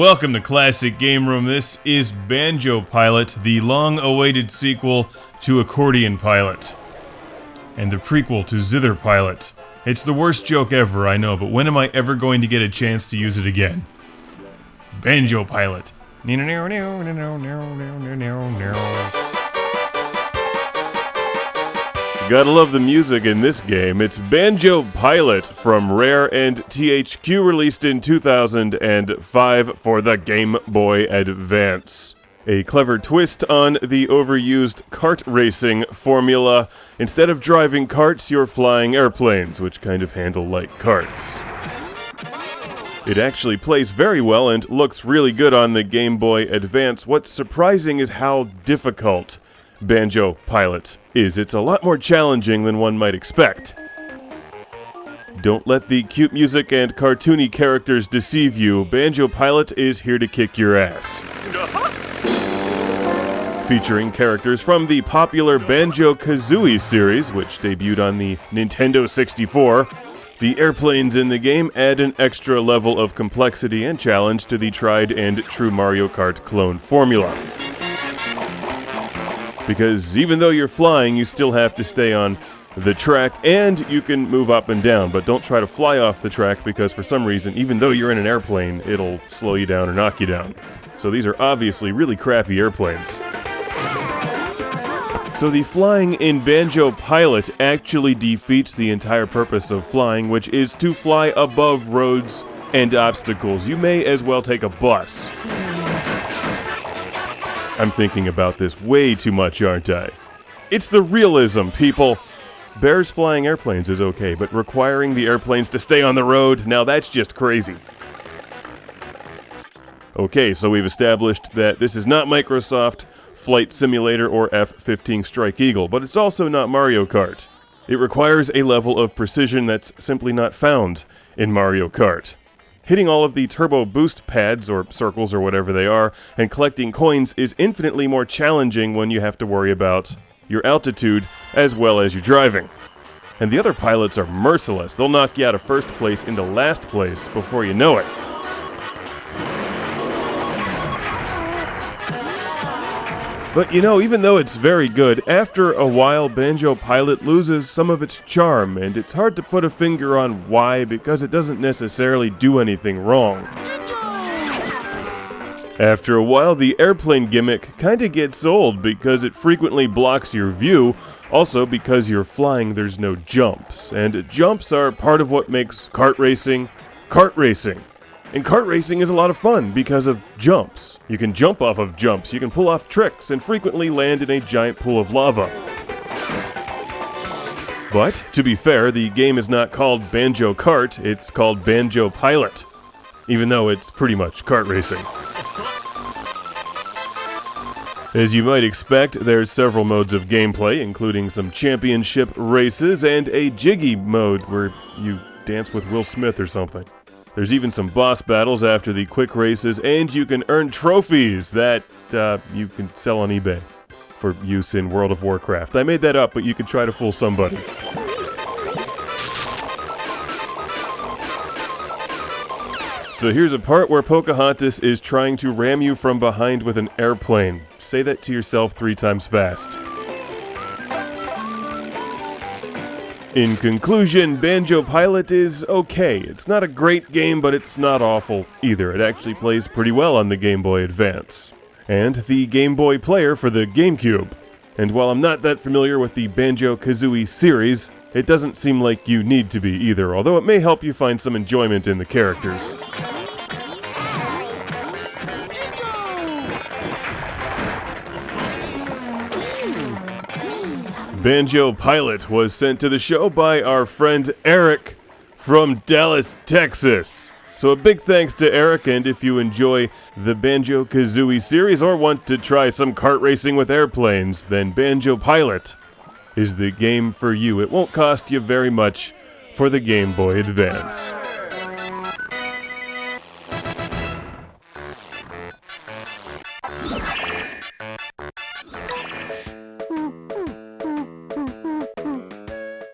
Welcome to Classic Game Room. This is Banjo Pilot, the long-awaited sequel to Accordion Pilot, and the prequel to Zither Pilot. It's the worst joke ever, I know, but when am I ever going to get a chance to use it again? Banjo Pilot. Gotta love the music in this game. It's Banjo Pilot from Rare and THQ, released in 2005 for the Game Boy Advance. A clever twist on the overused kart racing formula. Instead of driving karts, you're flying airplanes, which kind of handle like karts. It actually plays very well and looks really good on the Game Boy Advance. What's surprising is how difficult Banjo Pilot is. It's a lot more challenging than one might expect. Don't let the cute music and cartoony characters deceive you. Banjo Pilot is here to kick your ass. Featuring characters from the popular Banjo-Kazooie series, which debuted on the Nintendo 64, the airplanes in the game add an extra level of complexity and challenge to the tried and true Mario Kart clone formula. Because even though you're flying, you still have to stay on the track, and you can move up and down, but don't try to fly off the track because for some reason, even though you're in an airplane, it'll slow you down or knock you down. So these are obviously really crappy airplanes. So the flying in Banjo Pilot actually defeats the entire purpose of flying, which is to fly above roads and obstacles. You may as well take a bus. I'm thinking about this way too much, aren't I? It's the realism, people. Bears flying airplanes is okay, but requiring the airplanes to stay on the road, now that's just crazy. Okay, so we've established that this is not Microsoft Flight Simulator or F-15 Strike Eagle, but it's also not Mario Kart. It requires a level of precision that's simply not found in Mario Kart. Hitting all of the turbo boost pads, or circles, or whatever they are, and collecting coins is infinitely more challenging when you have to worry about your altitude as well as your driving. And the other pilots are merciless. They'll knock you out of first place into last place before you know it. But you know, even though it's very good, after a while Banjo Pilot loses some of its charm, and it's hard to put a finger on why, because it doesn't necessarily do anything wrong. After a while, the airplane gimmick kinda gets old because it frequently blocks your view, also because you're flying there's no jumps, and jumps are part of what makes kart racing. And kart racing is a lot of fun because of jumps. You can jump off of jumps, you can pull off tricks, and frequently land in a giant pool of lava. But, to be fair, the game is not called Banjo Kart, it's called Banjo Pilot. Even though it's pretty much kart racing. As you might expect, there's several modes of gameplay, including some championship races and a Jiggy Mode where you dance with Will Smith or something. There's even some boss battles after the quick races, and you can earn trophies that you can sell on eBay for use in World of Warcraft. I made that up, but you could try to fool somebody. So here's a part where Pocahontas is trying to ram you from behind with an airplane. Say that to yourself 3 times fast. In conclusion, Banjo Pilot is okay. It's not a great game, but it's not awful either. It actually plays pretty well on the Game Boy Advance. And the Game Boy Player for the GameCube. And while I'm not that familiar with the Banjo-Kazooie series, it doesn't seem like you need to be either, although it may help you find some enjoyment in the characters. Banjo Pilot was sent to the show by our friend Eric from Dallas, Texas. So a big thanks to Eric, and if you enjoy the Banjo-Kazooie series or want to try some kart racing with airplanes, then Banjo Pilot is the game for you. It won't cost you very much for the Game Boy Advance.